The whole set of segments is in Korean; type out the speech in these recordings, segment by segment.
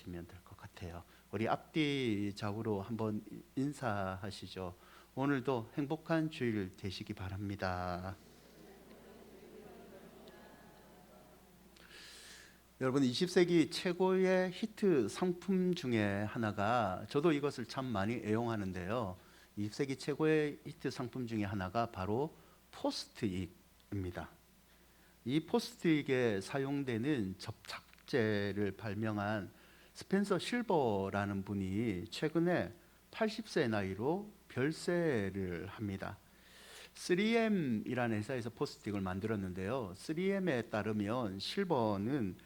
하시면 될 것 같아요. 우리 앞뒤 좌우로 한번 인사하시죠. 오늘도 행복한 주일 되시기 바랍니다. 여러분, 20세기 최고의 히트 상품 중에 하나가, 저도 이것을 참 많이 애용하는데요, 20세기 최고의 히트 상품 중에 하나가 바로 포스트잇입니다. 이 포스트잇에 사용되는 접착제를 발명한 스펜서 실버라는 분이 최근에 80세 나이로 별세를 합니다. 3M이라는 회사에서 포스트잇을 만들었는데요, 3M에 따르면 실버는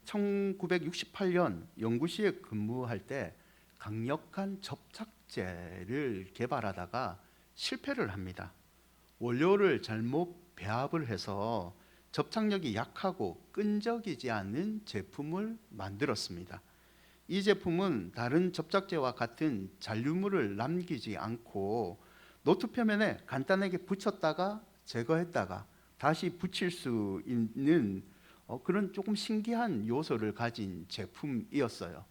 1968년 연구시에 근무할 때 강력한 접착제를 개발하다가 실패를 합니다. 원료를 잘못 배합을 해서 접착력이 약하고 끈적이지 않는 제품을 만들었습니다. 이 제품은 다른 접착제와 같은 잔류물을 남기지 않고 노트 표면에 간단하게 붙였다가 제거했다가 다시 붙일 수 있는 그런 조금 신기한 요소를 가진 제품이었어요.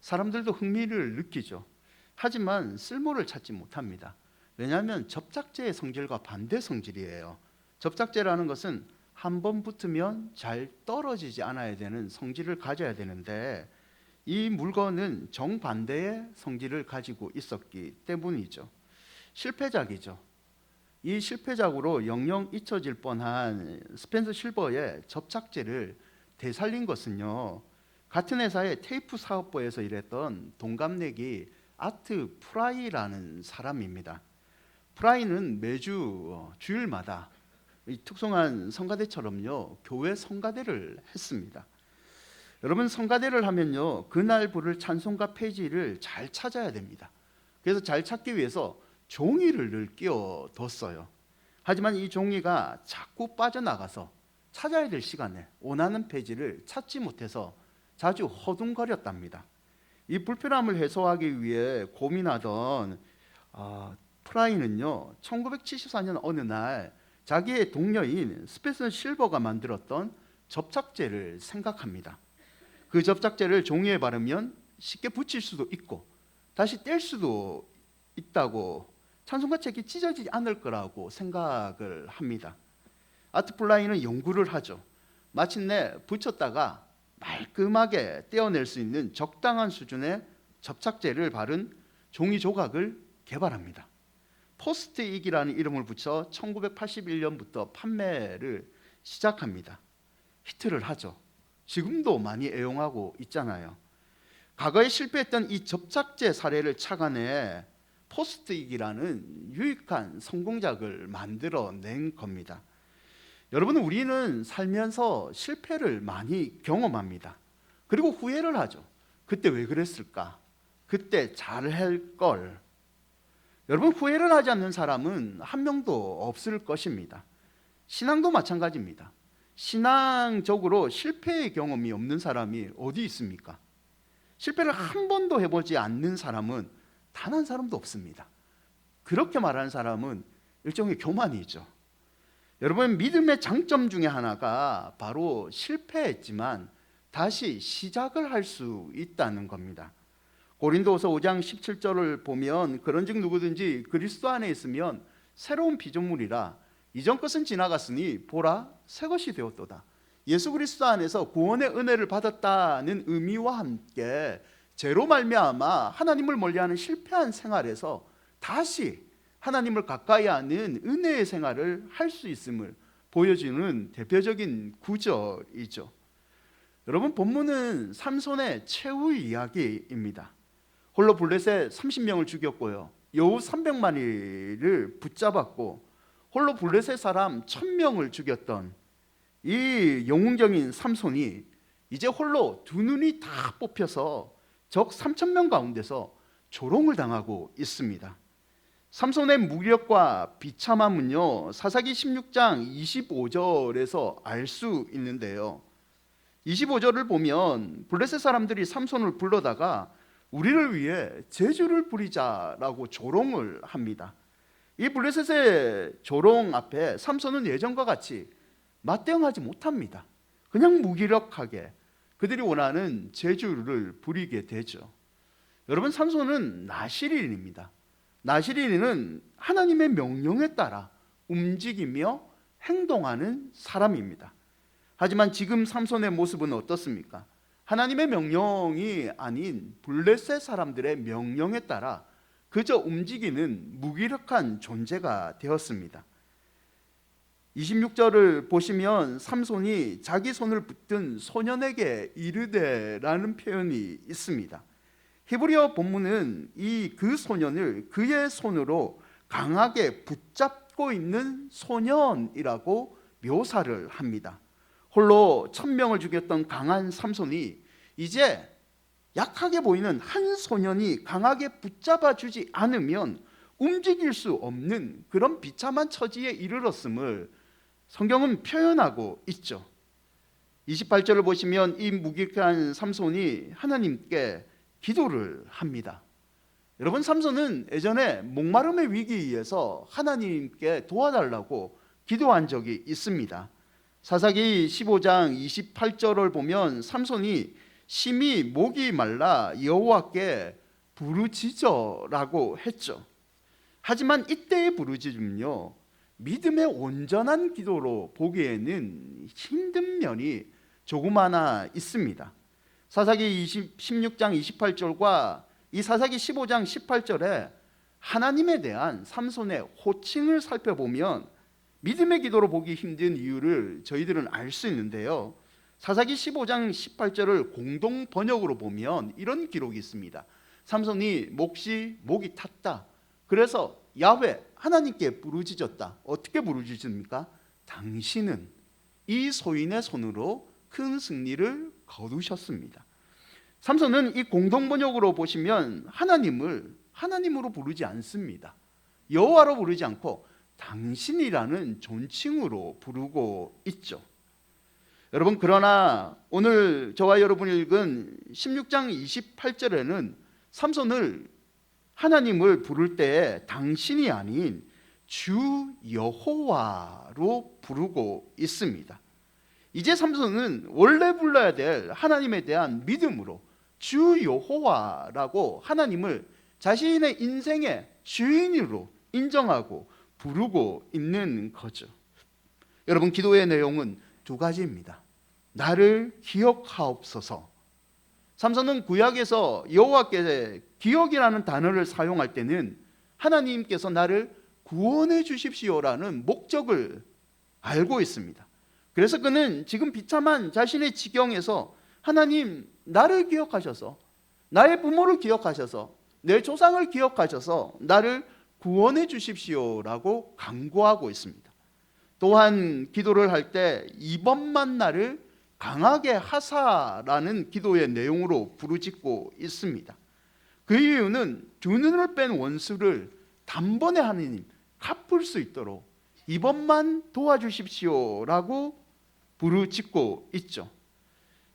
사람들도 흥미를 느끼죠. 하지만 쓸모를 찾지 못합니다. 왜냐하면 접착제의 성질과 반대 성질이에요. 접착제라는 것은 한 번 붙으면 잘 떨어지지 않아야 되는 성질을 가져야 되는데, 이 물건은 정반대의 성질을 가지고 있었기 때문이죠. 실패작이죠. 이 실패작으로 영영 잊혀질 뻔한 스펜서 실버의 접착제를 되살린 것은요, 같은 회사의 테이프 사업부에서 일했던 동갑내기 아트 프라이라는 사람입니다. 프라이는 매주 주일마다 이 특송한 성가대처럼요, 교회 성가대를 했습니다. 여러분, 성가대를 하면요, 그날 부를 찬송가 페이지를 잘 찾아야 됩니다. 그래서 잘 찾기 위해서 종이를 늘 끼워뒀어요. 하지만 이 종이가 자꾸 빠져나가서 찾아야 될 시간에 원하는 페이지를 찾지 못해서 자주 허둥거렸답니다. 이 불편함을 해소하기 위해 고민하던 프라이는요, 1974년 어느 날 자기의 동료인 스펜서 실버가 만들었던 접착제를 생각합니다. 그 접착제를 종이에 바르면 쉽게 붙일 수도 있고 다시 뗄 수도 있다고, 찬송가 책이 찢어지지 않을 거라고 생각을 합니다. 아트 플라이는 연구를 하죠. 마침내 붙였다가 말끔하게 떼어낼 수 있는 적당한 수준의 접착제를 바른 종이 조각을 개발합니다. 포스트잇이라는 이름을 붙여 1981년부터 판매를 시작합니다. 히트를 하죠. 지금도 많이 애용하고 있잖아요. 과거에 실패했던 이 접착제 사례를 착안해 포스트잇이라는 유익한 성공작을 만들어낸 겁니다. 여러분, 우리는 살면서 실패를 많이 경험합니다. 그리고 후회를 하죠. 그때 왜 그랬을까? 그때 잘할 걸. 여러분, 후회를 하지 않는 사람은 한 명도 없을 것입니다. 신앙도 마찬가지입니다. 신앙적으로 실패의 경험이 없는 사람이 어디 있습니까? 실패를 한 번도 해보지 않는 사람은 단 한 사람도 없습니다. 그렇게 말하는 사람은 일종의 교만이죠. 여러분, 믿음의 장점 중에 하나가 바로 실패했지만 다시 시작을 할 수 있다는 겁니다. 고린도후서 5장 17절을 보면, 그런즉 누구든지 그리스도 안에 있으면 새로운 피조물이라 이전 것은 지나갔으니 보라 새 것이 되었도다. 예수 그리스도 안에서 구원의 은혜를 받았다는 의미와 함께 죄로 말미암아 하나님을 멀리하는 실패한 생활에서 다시 하나님을 가까이 하는 은혜의 생활을 할 수 있음을 보여주는 대표적인 구절이죠. 여러분, 본문은 삼손의 최후 이야기입니다. 홀로 블레셋 30명을 죽였고요, 여우 300마리를 붙잡았고 홀로 블레셋 사람 1000명을 죽였던 이 영웅적인 삼손이 이제 홀로 두 눈이 다 뽑혀서 적 3000명 가운데서 조롱을 당하고 있습니다. 삼손의 무력과 비참함은요, 사사기 16장 25절에서 알 수 있는데요, 25절을 보면 블레셋 사람들이 삼손을 불러다가 우리를 위해 제주를 부리자라고 조롱을 합니다. 이 블레셋의 조롱 앞에 삼손은 예전과 같이 맞대응하지 못합니다. 그냥 무기력하게 그들이 원하는 재주를 부리게 되죠. 여러분, 삼손은 나시린입니다. 나시린은 하나님의 명령에 따라 움직이며 행동하는 사람입니다. 하지만 지금 삼손의 모습은 어떻습니까? 하나님의 명령이 아닌 블레셋 사람들의 명령에 따라 그저 움직이는 무기력한 존재가 되었습니다. 26절을 보시면 삼손이 자기 손을 붙든 소년에게 이르되라는 표현이 있습니다. 히브리어 본문은 그 소년을 그의 손으로 강하게 붙잡고 있는 소년이라고 묘사를 합니다. 홀로 1000명을 죽였던 강한 삼손이 이제 약하게 보이는 한 소년이 강하게 붙잡아 주지 않으면 움직일 수 없는 그런 비참한 처지에 이르렀음을 성경은 표현하고 있죠. 28절을 보시면 이 무기력한 삼손이 하나님께 기도를 합니다. 여러분, 삼손은 예전에 목마름의 위기에서 하나님께 도와달라고 기도한 적이 있습니다. 사사기 15장 28절을 보면 삼손이 심히 목이 말라 여호와께 부르짖어라고 했죠. 하지만 이때의 부르짖음은요, 믿음의 온전한 기도로 보기에는 힘든 면이 조그마나 있습니다. 사사기 16장 28절과 이 사사기 15장 18절에 하나님에 대한 삼손의 호칭을 살펴보면 믿음의 기도로 보기 힘든 이유를 저희들은 알 수 있는데요, 사사기 15장 18절을 공동 번역으로 보면 이런 기록이 있습니다. 삼손이 목이 탔다. 그래서 야훼 하나님께 부르짖었다. 어떻게 부르짖습니까? 당신은 이 소인의 손으로 큰 승리를 거두셨습니다. 삼손은 이 공동 번역으로 보시면 하나님을 하나님으로 부르지 않습니다. 여호와로 부르지 않고 당신이라는 존칭으로 부르고 있죠. 여러분, 그러나 오늘 저와 여러분이 읽은 16장 28절에는 삼손을 하나님을 부를 때 당신이 아닌 주 여호와로 부르고 있습니다. 이제 삼손은 원래 불러야 될 하나님에 대한 믿음으로 주 여호와라고 하나님을 자신의 인생의 주인으로 인정하고 부르고 있는 거죠. 여러분, 기도의 내용은 두 가지입니다. 나를 기억하옵소서. 삼손은 구약에서 여호와께 기억이라는 단어를 사용할 때는 하나님께서 나를 구원해 주십시오라는 목적을 알고 있습니다. 그래서 그는 지금 비참한 자신의 지경에서 하나님, 나를 기억하셔서, 나의 부모를 기억하셔서, 내 조상을 기억하셔서 나를 구원해 주십시오라고 간구하고 있습니다. 또한 기도를 할 때 이번만 나를 강하게 하사라는 기도의 내용으로 부르짖고 있습니다. 그 이유는 두 눈을 뺀 원수를 단번에 하나님 갚을 수 있도록 이번만 도와주십시오라고 부르짖고 있죠.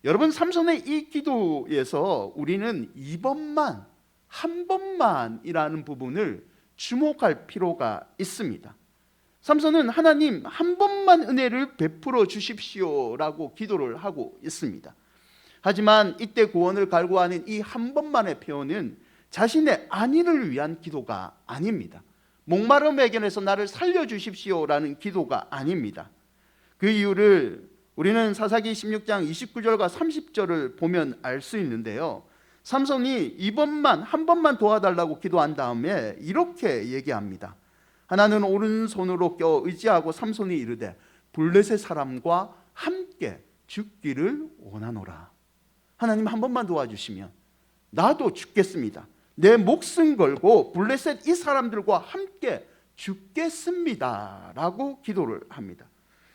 여러분, 삼손의 이 기도에서 우리는 이번만, 한 번만이라는 부분을 주목할 필요가 있습니다. 삼손은 하나님 한 번만 은혜를 베풀어 주십시오라고 기도를 하고 있습니다. 하지만 이때 구원을 갈구하는 이 한 번만의 표현은 자신의 안위를 위한 기도가 아닙니다. 목마름 외견에서 나를 살려주십시오라는 기도가 아닙니다. 그 이유를 우리는 사사기 16장 29절과 30절을 보면 알 수 있는데요, 삼손이 이번만, 한 번만 도와달라고 기도한 다음에 이렇게 얘기합니다. 하나는 오른손으로 껴 의지하고 삼손이 이르되 블레셋 사람과 함께 죽기를 원하노라. 하나님 한 번만 도와주시면 나도 죽겠습니다. 내 목숨 걸고 블레셋 이 사람들과 함께 죽겠습니다 라고 기도를 합니다.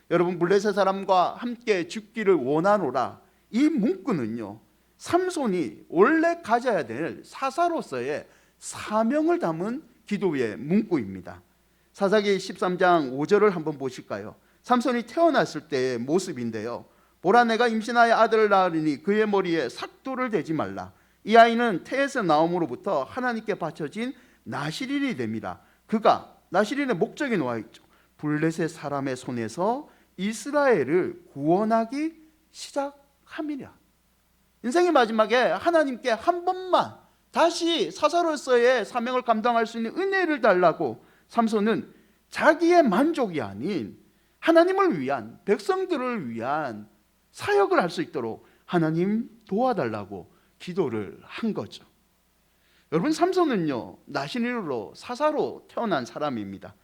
여러분, 블레셋 사람과 함께 죽기를 원하노라, 이 문구는요, 삼손이 원래 가져야 될 사사로서의 사명을 담은 기도의 문구입니다. 사사기 13장 5절을 한번 보실까요? 삼손이 태어났을 때의 모습인데요, 보라, 내가 임신하여 아들을 낳으리니 그의 머리에 삭도를 대지 말라. 이 아이는 태에서 나옴으로부터 하나님께 바쳐진 나시린이 됩니다. 그가, 나시린의 목적이 놓아 있죠. 블레셋 사람의 손에서 이스라엘을 구원하기 시작함이냐. 인생의 마지막에 하나님께 한 번만 다시 사사로서의 사명을 감당할 수 있는 은혜를 달라고 삼손은 자기의 만족이 아닌 하나님을 위한, 백성들을 위한 사역을 할 수 있도록 하나님 도와달라고 기도를 한 거죠. 여러분, 삼손은요, 나신인으로 사사로 태어난 사람입니다.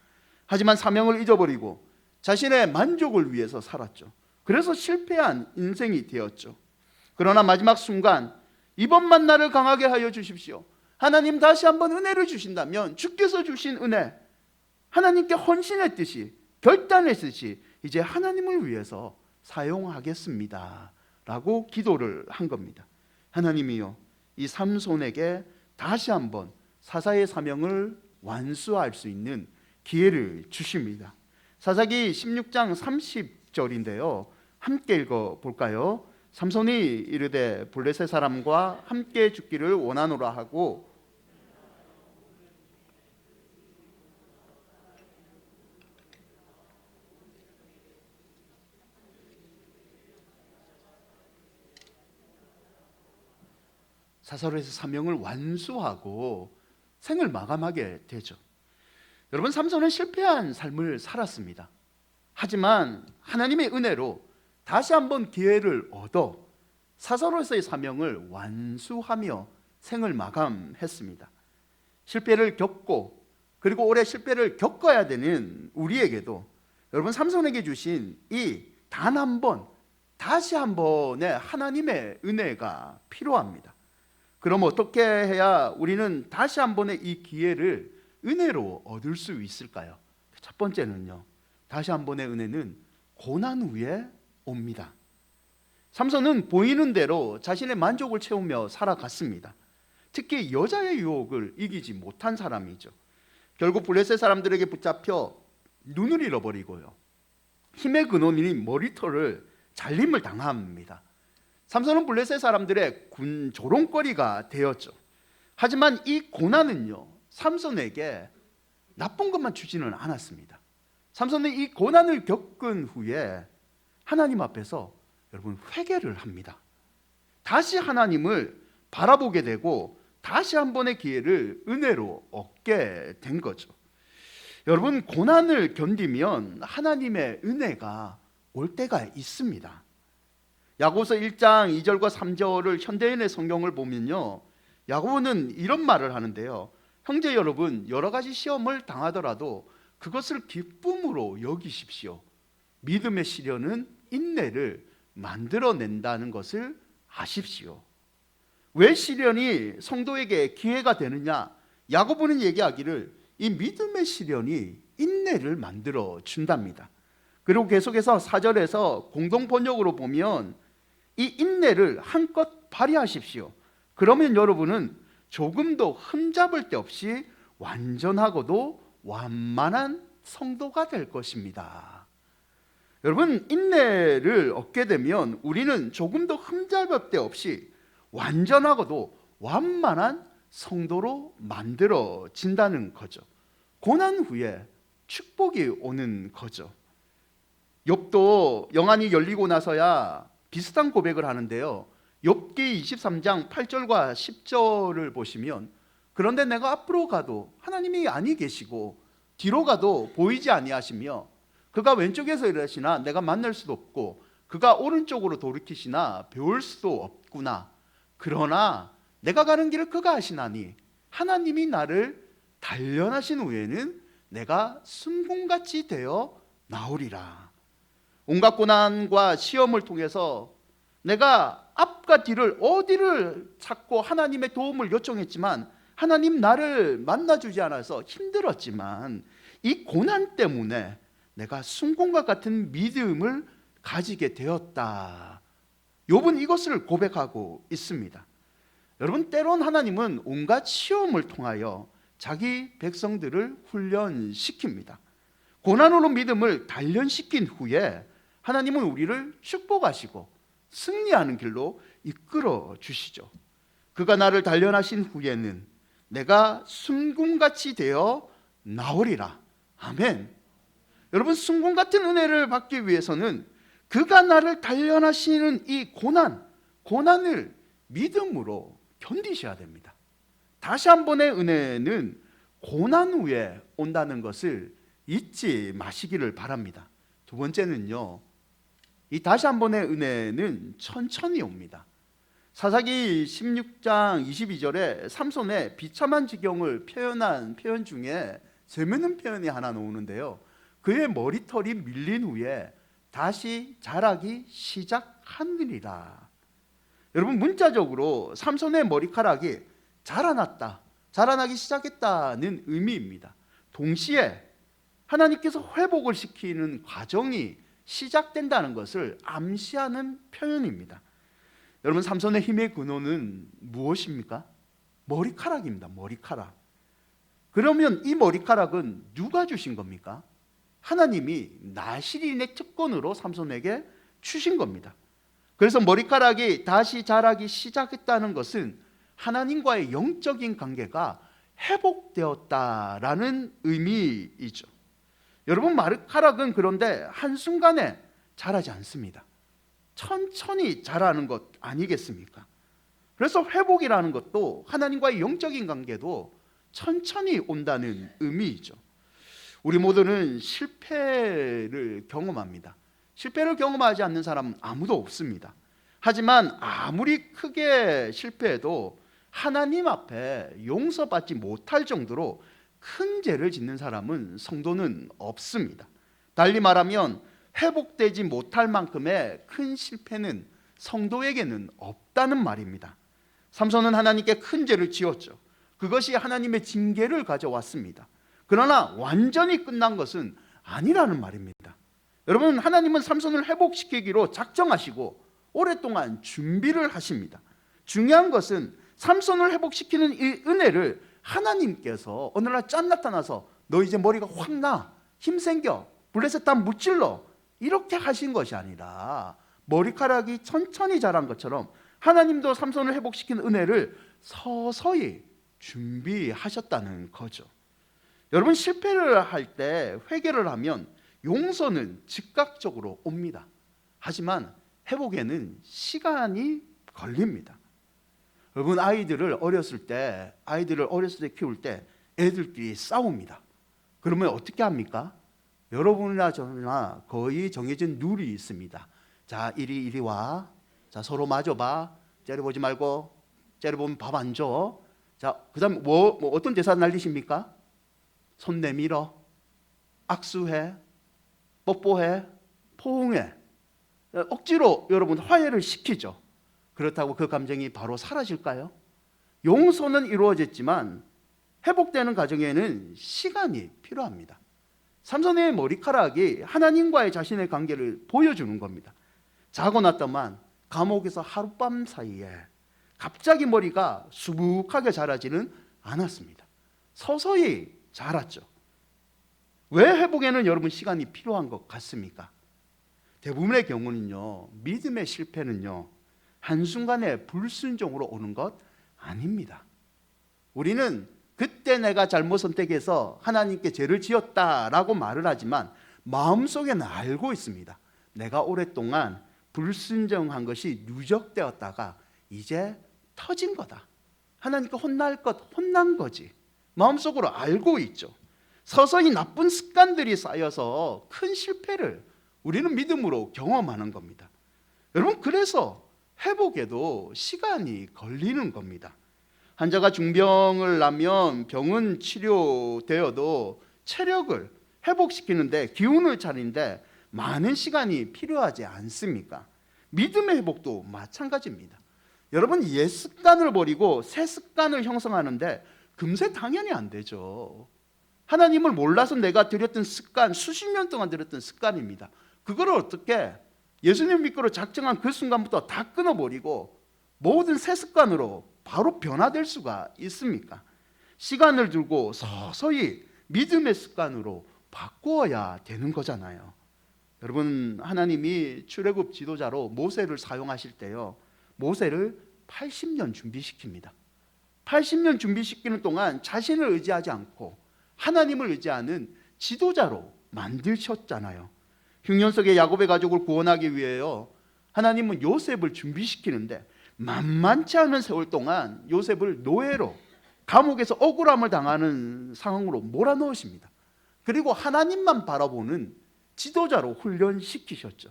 하지만 사명을 잊어버리고 자신의 만족을 위해서 살았죠. 그래서 실패한 인생이 되었죠. 그러나 마지막 순간, 이번만 나를 강하게 하여 주십시오. 하나님 다시 한번 은혜를 주신다면 주께서 주신 은혜, 하나님께 헌신했듯이, 결단했듯이 이제 하나님을 위해서 사용하겠습니다 라고 기도를 한 겁니다. 하나님이요, 이 삼손에게 다시 한번 사사의 사명을 완수할 수 있는 기회를 주십니다. 사사기 16장 30절인데요, 함께 읽어볼까요? 삼손이 이르되 블레셋 사람과 함께 죽기를 원하노라 하고 사사로에서 사명을 완수하고 생을 마감하게 되죠. 여러분, 삼손은 실패한 삶을 살았습니다. 하지만 하나님의 은혜로 다시 한번 기회를 얻어 사사로에서의 사명을 완수하며 생을 마감했습니다. 실패를 겪고 그리고 올해 실패를 겪어야 되는 우리에게도 여러분, 삼손에게 주신 이 단 한 번, 다시 한 번의 하나님의 은혜가 필요합니다. 그럼 어떻게 해야 우리는 다시 한 번의 이 기회를 은혜로 얻을 수 있을까요? 첫 번째는요, 다시 한 번의 은혜는 고난 후에 옵니다. 삼손은 보이는 대로 자신의 만족을 채우며 살아갔습니다. 특히 여자의 유혹을 이기지 못한 사람이죠. 결국 블레셋 사람들에게 붙잡혀 눈을 잃어버리고요, 힘의 근원인 머리털을 잘림을 당합니다. 삼손은 블레셋 사람들의 군 조롱거리가 되었죠. 하지만 이 고난은요, 삼손에게 나쁜 것만 주지는 않았습니다. 삼손은 이 고난을 겪은 후에 하나님 앞에서 여러분 회개를 합니다. 다시 하나님을 바라보게 되고 다시 한 번의 기회를 은혜로 얻게 된 거죠. 여러분, 고난을 견디면 하나님의 은혜가 올 때가 있습니다. 야고보서 1장 2절과 3절을 현대인의 성경을 보면요, 야고보는 이런 말을 하는데요, 형제 여러분, 여러 가지 시험을 당하더라도 그것을 기쁨으로 여기십시오. 믿음의 시련은 인내를 만들어낸다는 것을 아십시오. 왜 시련이 성도에게 기회가 되느냐? 야고보는 얘기하기를 이 믿음의 시련이 인내를 만들어 준답니다. 그리고 계속해서 4절에서 공동 번역으로 보면 이 인내를 한껏 발휘하십시오. 그러면 여러분은 조금도 흠잡을 데 없이 완전하고도 완만한 성도가 될 것입니다. 여러분, 인내를 얻게 되면 우리는 조금도 흠잡을 데 없이 완전하고도 완만한 성도로 만들어진다는 거죠. 고난 후에 축복이 오는 거죠. 욥도 영안이 열리고 나서야 비슷한 고백을 하는데요, 욥기 23장 8절과 10절을 보시면, 그런데 내가 앞으로 가도 하나님이 아니 계시고 뒤로 가도 보이지 아니하시며 그가 왼쪽에서 일하시나 내가 만날 수도 없고 그가 오른쪽으로 돌이키시나 배울 수도 없구나. 그러나 내가 가는 길을 그가 하시나니 하나님이 나를 단련하신 후에는 내가 순금같이 되어 나오리라. 온갖 고난과 시험을 통해서 내가 앞과 뒤를 어디를 찾고 하나님의 도움을 요청했지만 하나님 나를 만나주지 않아서 힘들었지만 이 고난 때문에 내가 순금과 같은 믿음을 가지게 되었다. 욥은 이것을 고백하고 있습니다. 여러분, 때론 하나님은 온갖 시험을 통하여 자기 백성들을 훈련시킵니다. 고난으로 믿음을 단련시킨 후에 하나님은 우리를 축복하시고 승리하는 길로 이끌어 주시죠. 그가 나를 단련하신 후에는 내가 순금같이 되어 나오리라. 아멘. 여러분, 순금 같은 은혜를 받기 위해서는 그가 나를 단련하시는 이 고난을 믿음으로 견디셔야 됩니다. 다시 한 번의 은혜는 고난 후에 온다는 것을 잊지 마시기를 바랍니다. 두 번째는요, 이 다시 한 번의 은혜는 천천히 옵니다. 사사기 16장 22절에 삼손의 비참한 지경을 표현한 표현 중에 재미있는 표현이 하나 나오는데요, 그의 머리털이 밀린 후에 다시 자라기 시작하느니라. 여러분, 문자적으로 삼손의 머리카락이 자라났다, 자라나기 시작했다는 의미입니다. 동시에 하나님께서 회복을 시키는 과정이 시작된다는 것을 암시하는 표현입니다. 여러분, 삼손의 힘의 근원은 무엇입니까? 머리카락입니다. 머리카락. 그러면 이 머리카락은 누가 주신 겁니까? 하나님이 나실인의 특권으로 삼손에게 주신 겁니다. 그래서 머리카락이 다시 자라기 시작했다는 것은 하나님과의 영적인 관계가 회복되었다라는 의미이죠. 여러분, 머리카락은 그런데 한순간에 자라지 않습니다. 천천히 자라는 것 아니겠습니까? 그래서 회복이라는 것도 하나님과의 영적인 관계도 천천히 온다는 의미이죠. 우리 모두는 실패를 경험합니다. 실패를 경험하지 않는 사람은 아무도 없습니다. 하지만 아무리 크게 실패해도 하나님 앞에 용서받지 못할 정도로 큰 죄를 짓는 사람은 성도는 없습니다. 달리 말하면 회복되지 못할 만큼의 큰 실패는 성도에게는 없다는 말입니다. 삼손은 하나님께 큰 죄를 지었죠. 그것이 하나님의 징계를 가져왔습니다. 그러나 완전히 끝난 것은 아니라는 말입니다. 여러분, 하나님은 삼손을 회복시키기로 작정하시고 오랫동안 준비를 하십니다. 중요한 것은 삼손을 회복시키는 이 은혜를 하나님께서 어느 날 짠 나타나서 너 이제 머리가 확 나, 힘생겨, 블레셋 다 무찔러, 이렇게 하신 것이 아니라 머리카락이 천천히 자란 것처럼 하나님도 삼손을 회복시키는 은혜를 서서히 준비하셨다는 거죠. 여러분, 실패를 할 때 회개를 하면 용서는 즉각적으로 옵니다. 하지만 회복에는 시간이 걸립니다. 여러분, 아이들을 어렸을 때 키울 때 애들끼리 싸웁니다. 그러면 어떻게 합니까? 여러분이나 저나 거의 정해진 룰이 있습니다. 자, 이리 와. 자, 서로 마줘봐. 째려보지 말고. 째려보면 밥 안 줘. 자, 그 다음 뭐 어떤 제사 날리십니까? 손 내밀어, 악수해, 뽀뽀해, 포옹해. 억지로 여러분 화해를 시키죠. 그렇다고 그 감정이 바로 사라질까요? 용서는 이루어졌지만 회복되는 과정에는 시간이 필요합니다. 삼손의 머리카락이 하나님과의 자신의 관계를 보여주는 겁니다. 자고 났더만 감옥에서 하룻밤 사이에 갑자기 머리가 수북하게 자라지는 않았습니다. 서서히 자랐죠. 왜 회복에는 여러분 시간이 필요한 것 같습니까? 대부분의 경우는요, 믿음의 실패는요, 한순간에 불순종으로 오는 것 아닙니다. 우리는 그때 내가 잘못 선택해서 하나님께 죄를 지었다라고 말을 하지만 마음속에는 알고 있습니다. 내가 오랫동안 불순종한 것이 누적되었다가 이제 터진 거다. 하나님께 혼날 것 혼난 거지. 마음속으로 알고 있죠. 서서히 나쁜 습관들이 쌓여서 큰 실패를 우리는 믿음으로 경험하는 겁니다. 여러분, 그래서 회복에도 시간이 걸리는 겁니다. 환자가 중병을 나면 병은 치료되어도 체력을 회복시키는데, 기운을 차리는데 많은 시간이 필요하지 않습니까? 믿음의 회복도 마찬가지입니다. 여러분, 옛 습관을 버리고 새 습관을 형성하는데 금세 당연히 안 되죠. 하나님을 몰라서 내가 들였던 습관, 수십 년 동안 들였던 습관입니다. 그걸 어떻게 예수님 믿기로 작정한 그 순간부터 다 끊어버리고 모든 새 습관으로 바로 변화될 수가 있습니까? 시간을 두고 서서히 믿음의 습관으로 바꾸어야 되는 거잖아요. 여러분, 하나님이 출애굽 지도자로 모세를 사용하실 때요, 모세를 80년 준비시킵니다. 80년 준비시키는 동안 자신을 의지하지 않고 하나님을 의지하는 지도자로 만드셨잖아요. 흉년 속의 야곱의 가족을 구원하기 위해요, 하나님은 요셉을 준비시키는데 만만치 않은 세월 동안 요셉을 노예로 감옥에서 억울함을 당하는 상황으로 몰아넣으십니다. 그리고 하나님만 바라보는 지도자로 훈련시키셨죠.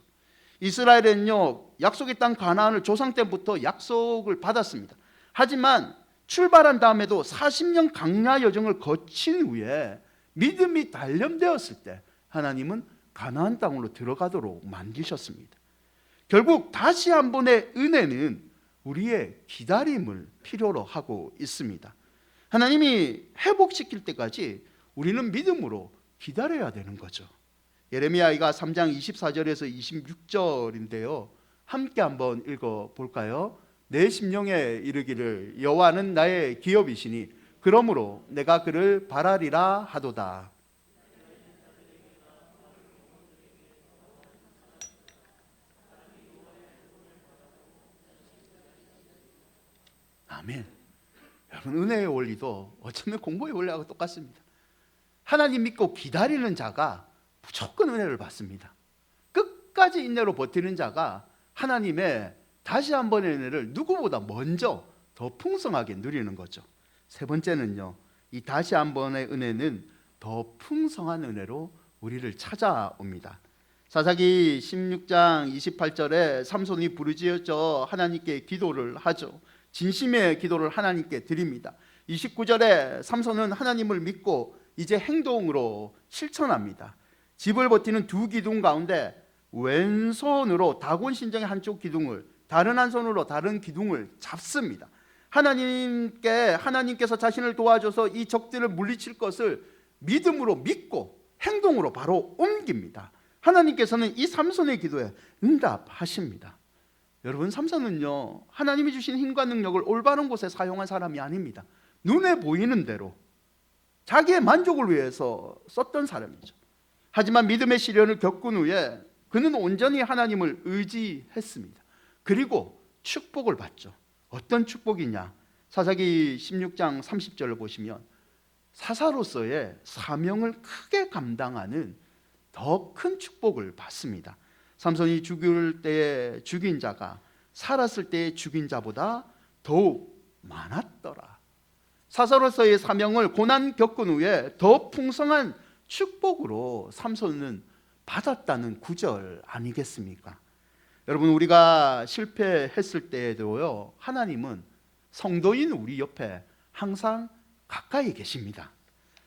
이스라엘은요, 약속의 땅 가나안을 조상 때부터 약속을 받았습니다. 하지만 출발한 다음에도 40년 강야 여정을 거친 후에 믿음이 단련되었을 때 하나님은 가나안 땅으로 들어가도록 만드셨습니다. 결국 다시 한 번의 은혜는 우리의 기다림을 필요로 하고 있습니다. 하나님이 회복시킬 때까지 우리는 믿음으로 기다려야 되는 거죠. 예레미야가 3장 24절에서 26절인데요. 함께 한번 읽어볼까요? 내 심령에 이르기를 여호와는 나의 기업이시니 그러므로 내가 그를 바라리라 하도다. 아멘. 여러분, 은혜의 원리도 어쩌면 공부의 원리하고 똑같습니다. 하나님 믿고 기다리는 자가 무조건 은혜를 받습니다. 끝까지 인내로 버티는 자가 하나님의 다시 한 번의 은혜를 누구보다 먼저 더 풍성하게 누리는 거죠. 세 번째는요, 이 다시 한 번의 은혜는 더 풍성한 은혜로 우리를 찾아옵니다. 사사기 16장 28절에 삼손이 부르짖어 하나님께 기도를 하죠. 진심의 기도를 하나님께 드립니다. 29절에 삼손은 하나님을 믿고 이제 행동으로 실천합니다. 집을 버티는 두 기둥 가운데 왼손으로 다곤 신정의 한쪽 기둥을, 다른 한 손으로 다른 기둥을 잡습니다. 하나님께서 자신을 도와줘서 이 적들을 물리칠 것을 믿음으로 믿고 행동으로 바로 옮깁니다. 하나님께서는 이 삼손의 기도에 응답하십니다. 여러분, 삼손은요, 하나님이 주신 힘과 능력을 올바른 곳에 사용한 사람이 아닙니다. 눈에 보이는 대로 자기의 만족을 위해서 썼던 사람이죠. 하지만 믿음의 시련을 겪은 후에 그는 온전히 하나님을 의지했습니다. 그리고 축복을 받죠. 어떤 축복이냐? 사사기 16장 30절을 보시면 사사로서의 사명을 크게 감당하는 더 큰 축복을 받습니다. 삼손이 죽을 때에 죽인 자가 살았을 때에 죽인 자보다 더욱 많았더라. 사사로서의 사명을 고난 겪은 후에 더 풍성한 축복으로 삼손은 받았다는 구절 아니겠습니까? 여러분, 우리가 실패했을 때에도요, 하나님은 성도인 우리 옆에 항상 가까이 계십니다.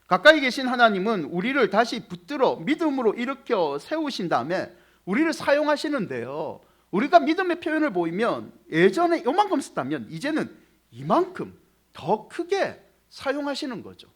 가까이 계신 하나님은 우리를 다시 붙들어 믿음으로 일으켜 세우신 다음에 우리를 사용하시는데요, 우리가 믿음의 표현을 보이면 예전에 요만큼 썼다면 이제는 이만큼 더 크게 사용하시는 거죠.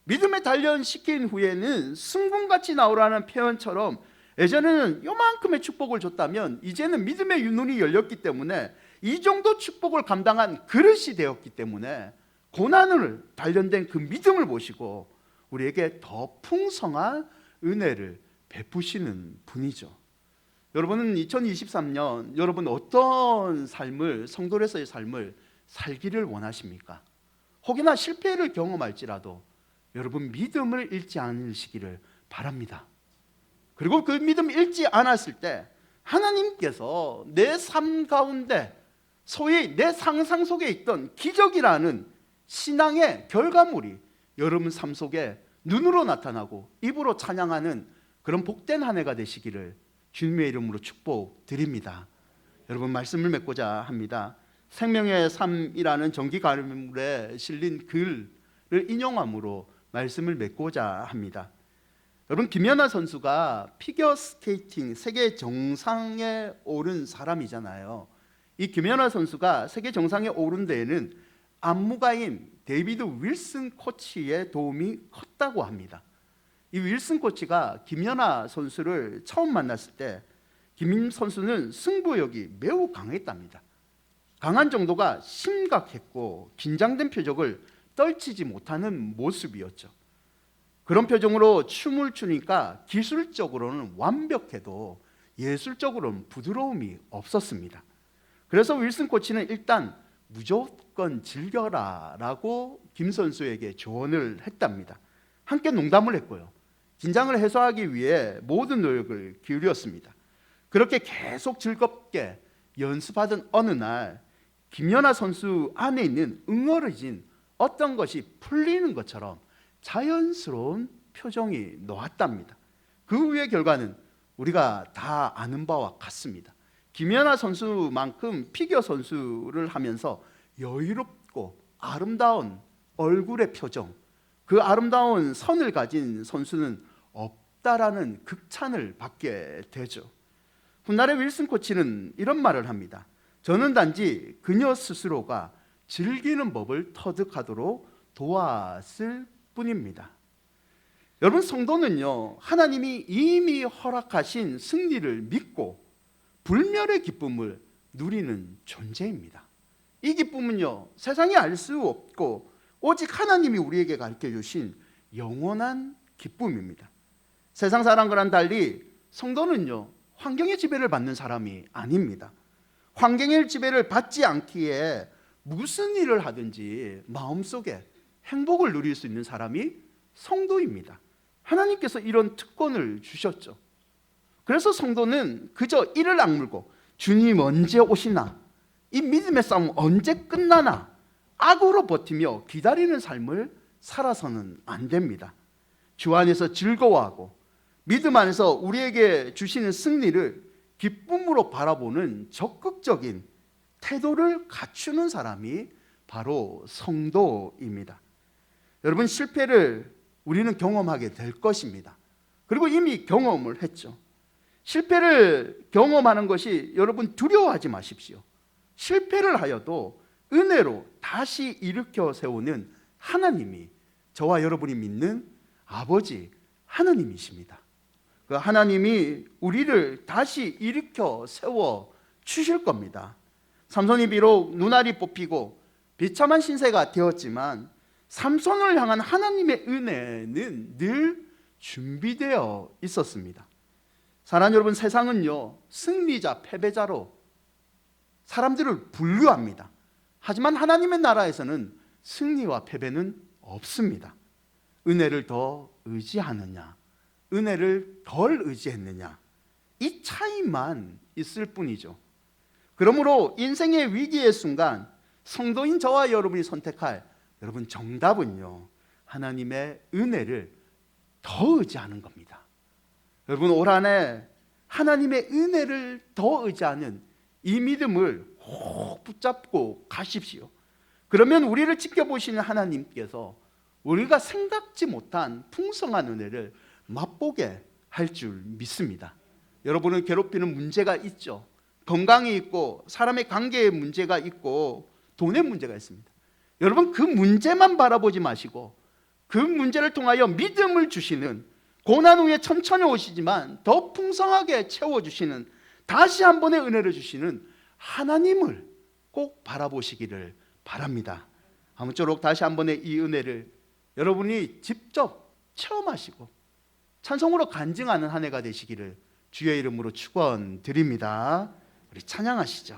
믿음에 단련시킨 후에는 승분같이 나오라는 표현처럼 예전에는 요만큼의 축복을 줬다면 이제는 믿음의 눈이 열렸기 때문에 이 정도 축복을 감당한 그릇이 되었기 때문에 고난을 단련된 그 믿음을 보시고 우리에게 더 풍성한 은혜를 베푸시는 분이죠. 여러분은 2023년 여러분 어떤 삶을, 성도로서의 삶을 살기를 원하십니까? 혹여나 실패를 경험할지라도 여러분 믿음을 잃지 않으시기를 바랍니다. 그리고 그 믿음 잃지 않았을 때 하나님께서 내 삶 가운데 소위 내 상상 속에 있던 기적이라는 신앙의 결과물이 여러분 삶 속에 눈으로 나타나고 입으로 찬양하는 그런 복된 한 해가 되시기를 주님의 이름으로 축복드립니다. 여러분, 말씀을 맺고자 합니다. 생명의 삶이라는 정기 가물에 실린 글을 인용함으로 말씀을 맺고자 합니다. 여러분, 김연아 선수가 피겨스케이팅 세계 정상에 오른 사람이잖아요. 이 김연아 선수가 세계 정상에 오른 데에는 안무가인 데이비드 윌슨 코치의 도움이 컸다고 합니다. 이 윌슨 코치가 김연아 선수를 처음 만났을 때 김 선수는 승부욕이 매우 강했답니다. 강한 정도가 심각했고 긴장된 표정을 떨치지 못하는 모습이었죠. 그런 표정으로 춤을 추니까 기술적으로는 완벽해도 예술적으로는 부드러움이 없었습니다. 그래서 윌슨 코치는 일단 무조건 즐겨라 라고 김 선수에게 조언을 했답니다. 함께 농담을 했고요, 긴장을 해소하기 위해 모든 노력을 기울였습니다. 그렇게 계속 즐겁게 연습하던 어느 날 김연아 선수 안에 있는 응어리진 어떤 것이 풀리는 것처럼 자연스러운 표정이 놓았답니다. 그 후의 결과는 우리가 다 아는 바와 같습니다. 김연아 선수만큼 피겨 선수를 하면서 여유롭고 아름다운 얼굴의 표정, 그 아름다운 선을 가진 선수는 없다라는 극찬을 받게 되죠. 훗날의 윌슨 코치는 이런 말을 합니다. 저는 단지 그녀 스스로가 즐기는 법을 터득하도록 도왔을 뿐입니다. 여러분, 성도는요, 하나님이 이미 허락하신 승리를 믿고 불멸의 기쁨을 누리는 존재입니다. 이 기쁨은요, 세상이 알 수 없고 오직 하나님이 우리에게 가르쳐 주신 영원한 기쁨입니다. 세상 사람과는 달리 성도는요, 환경의 지배를 받는 사람이 아닙니다. 환경의 지배를 받지 않기에 무슨 일을 하든지 마음속에 행복을 누릴 수 있는 사람이 성도입니다. 하나님께서 이런 특권을 주셨죠. 그래서 성도는 그저 이를 악물고 주님 언제 오시나, 이 믿음의 싸움 언제 끝나나 악으로 버티며 기다리는 삶을 살아서는 안 됩니다. 주 안에서 즐거워하고 믿음 안에서 우리에게 주시는 승리를 기쁨으로 바라보는 적극적인 태도를 갖추는 사람이 바로 성도입니다. 여러분, 실패를 우리는 경험하게 될 것입니다. 그리고 이미 경험을 했죠. 실패를 경험하는 것이 여러분 두려워하지 마십시오. 실패를 하여도 은혜로 다시 일으켜 세우는 하나님이 저와 여러분이 믿는 아버지 하나님이십니다. 그 하나님이 우리를 다시 일으켜 세워 주실 겁니다. 삼손이 비록 눈알이 뽑히고 비참한 신세가 되었지만 삼손을 향한 하나님의 은혜는 늘 준비되어 있었습니다. 사랑하는 여러분, 세상은요, 승리자, 패배자로 사람들을 분류합니다. 하지만 하나님의 나라에서는 승리와 패배는 없습니다. 은혜를 더 의지하느냐, 은혜를 덜 의지했느냐, 이 차이만 있을 뿐이죠. 그러므로 인생의 위기의 순간 성도인 저와 여러분이 선택할 여러분 정답은요, 하나님의 은혜를 더 의지하는 겁니다. 여러분, 올 한 해 하나님의 은혜를 더 의지하는 이 믿음을 꼭 붙잡고 가십시오. 그러면 우리를 지켜보시는 하나님께서 우리가 생각지 못한 풍성한 은혜를 맛보게 할 줄 믿습니다. 여러분을 괴롭히는 문제가 있죠. 건강이 있고 사람의 관계에 문제가 있고 돈의 문제가 있습니다. 여러분, 그 문제만 바라보지 마시고 그 문제를 통하여 믿음을 주시는, 고난 후에 천천히 오시지만 더 풍성하게 채워주시는, 다시 한 번의 은혜를 주시는 하나님을 꼭 바라보시기를 바랍니다. 아무쪼록 다시 한 번의 이 은혜를 여러분이 직접 체험하시고 찬송으로 간증하는 한 해가 되시기를 주의 이름으로 축원드립니다. 우리 찬양하시죠.